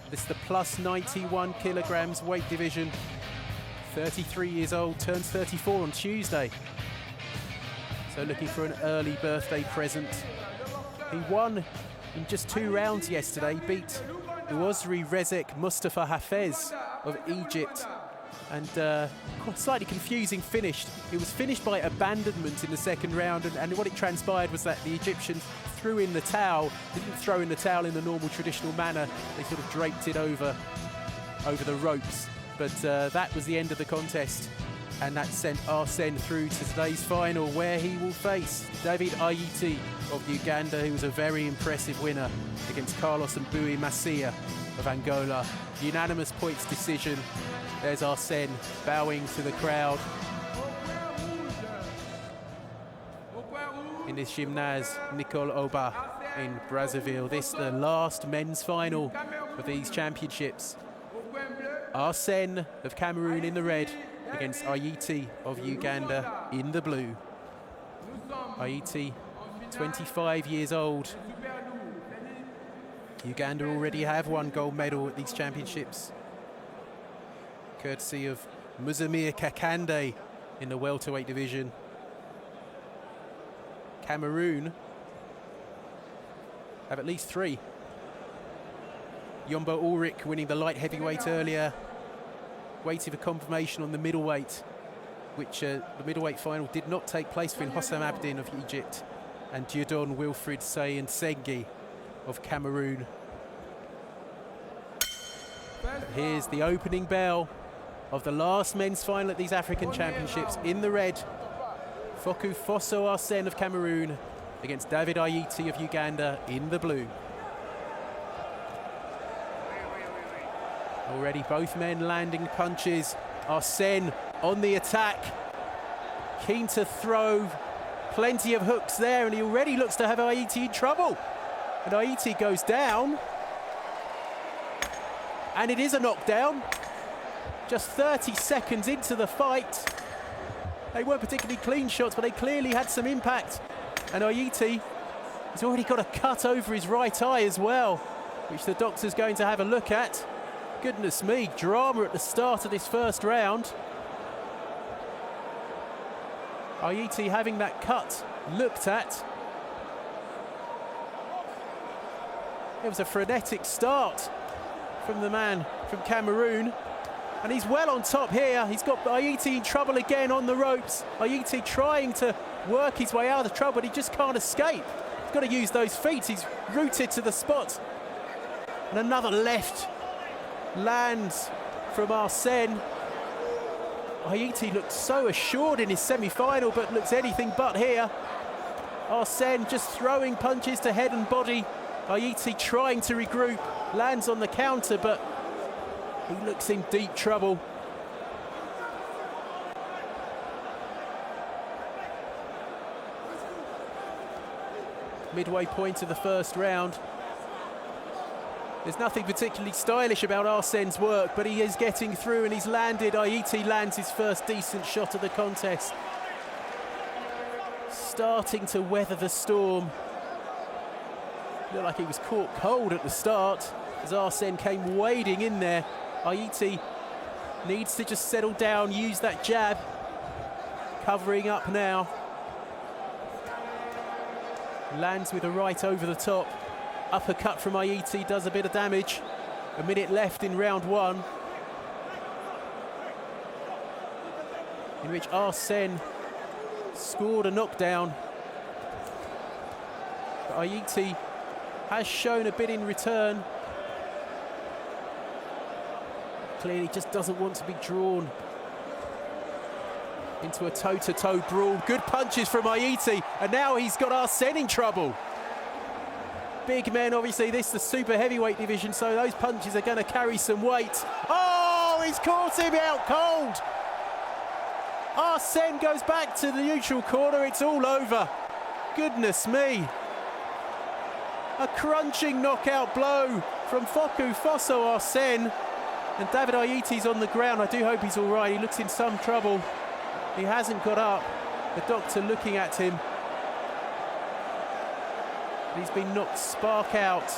This is the plus 91 kilograms weight division. 33 years old, turns 34 on Tuesday. So looking for an early birthday present. He won in just 2 rounds yesterday, beat Uozri Rezek Mustafa Hafez of Egypt. And quite slightly confusing finish. It was finished by abandonment in the second round, and what it transpired was that the Egyptians threw in the towel, didn't throw in the towel in the normal traditional manner. They sort of draped it over the ropes. But that was the end of the contest, and that sent Arsene through to today's final, where he will face David Ayiti of Uganda, who was a very impressive winner against Carlos Mbui Masia of Angola. Unanimous points decision. There's Arsene bowing to the crowd in this gymnase Nicole Oba in Brazzaville. This is the last men's final of these championships. Arsene of Cameroon in the red against Ayiti of Uganda in the blue. Ayiti, 25 years old. Uganda already have won gold medal at these championships, courtesy of Muzamir Kakande in the welterweight division. Cameroon have at least 3. Yombo Ulrich winning the light heavyweight earlier, waiting for confirmation on the middleweight, which the middleweight final did not take place between Hossam Abdin of Egypt and Dieudonne Wilfried Sayen Sengi of Cameroon. But here's the opening bell of the last men's final at these African Championships. In the red, Fokou Fosso Arsene of Cameroon against David Ayiti of Uganda in the blue. Already both men landing punches. Arsene on the attack, keen to throw, plenty of hooks there, and he already looks to have Ayiti in trouble. And Ayiti goes down, and it is a knockdown. Just 30 seconds into the fight. They weren't particularly clean shots, but they clearly had some impact. And Ayiti has already got a cut over his right eye as well, which the doctor's going to have a look at. Goodness me, drama at the start of this first round. Ayiti having that cut looked at. It was a frenetic start from the man from Cameroon. And he's well on top here. He's got Ayiti in trouble again on the ropes. Ayiti trying to work his way out of trouble, but he just can't escape. He's got to use those feet. He's rooted to the spot. And another left lands from Arsene. Ayiti looked so assured in his semi-final, but looks anything but here. Arsene just throwing punches to head and body. Ayiti trying to regroup, lands on the counter, but he looks in deep trouble. Midway point of the first round. There's nothing particularly stylish about Arsene's work, but he is getting through, and he's landed. Ayiti lands his first decent shot of the contest. Starting to weather the storm. Looked like he was caught cold at the start as Arsene came wading in there. Ayiti needs to just settle down, use that jab. Covering up now. Lands with a right over the top. Uppercut from Ayiti does a bit of damage. A minute left in round 1, in which Arsene scored a knockdown. But Ayiti has shown a bit in return. Clearly just doesn't want to be drawn into a toe-to-toe brawl. Good punches from Ayiti, and now he's got Arsene in trouble. Big men, obviously, this is the super heavyweight division, so those punches are going to carry some weight. Oh, he's caught him out cold. Arsene goes back to the neutral corner. It's all over. Goodness me. A crunching knockout blow from Fokou Fosso Arsene. And David Ayiti's on the ground. I do hope he's all right. He looks in some trouble. He hasn't got up. The doctor looking at him. He's been knocked spark out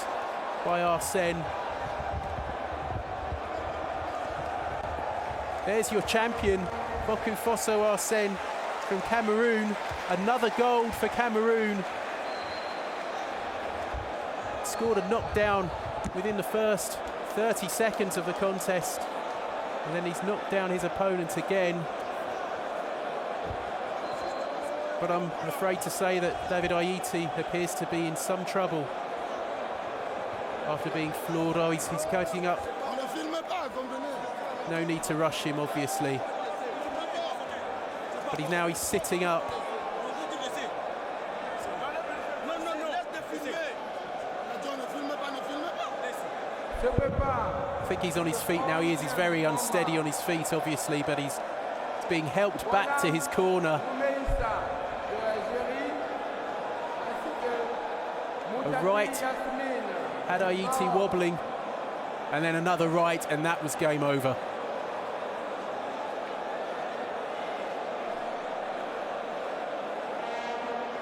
by Arsene. There's your champion, Fokou Fosso Arsene from Cameroon. Another gold for Cameroon. Scored a knockdown within the first 30 seconds of the contest. And then he's knocked down his opponent again. But I'm afraid to say that David Ayiti appears to be in some trouble after being floored. Oh, he's catching up. No need to rush him, obviously. But he's sitting up. I think he's on his feet now. He's very unsteady on his feet, obviously, but he's being helped back to his corner. A right had Ayiti wobbling, and then another right, and that was game over.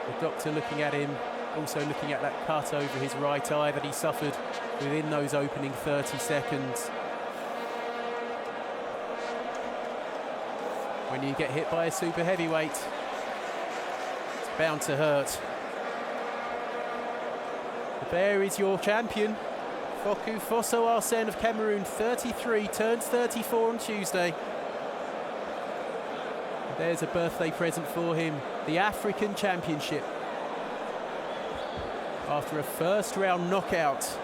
The doctor looking at him, also looking at that cut over his right eye that he suffered within those opening 30 seconds. When you get hit by a super heavyweight, it's bound to hurt. But there is your champion, Fokou Fosso Arsene of Cameroon, 33, turns 34 on Tuesday. And there's a birthday present for him, the African Championship. After a first-round knockout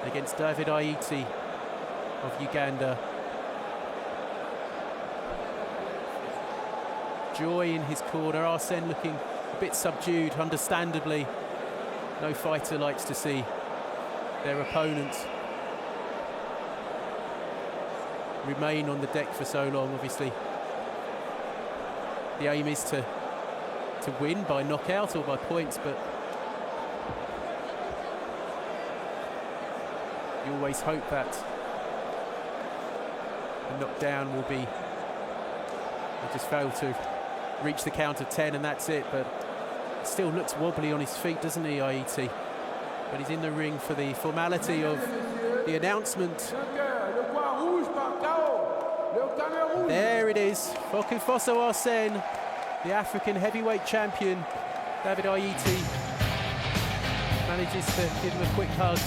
against David Ayiti of Uganda. Joy in his corner, Arsene looking a bit subdued, understandably. No fighter likes to see their opponent remain on the deck for so long, obviously. The aim is to win by knockout or by points, but you always hope that the knockdown will be, he just failed to reach the count of 10 and that's it, but still looks wobbly on his feet, doesn't he, Ayiti? But he's in the ring for the formality of the announcement. There it is, Fokou Fosso Arsene, the African heavyweight champion. David Ayiti manages to give him a quick hug.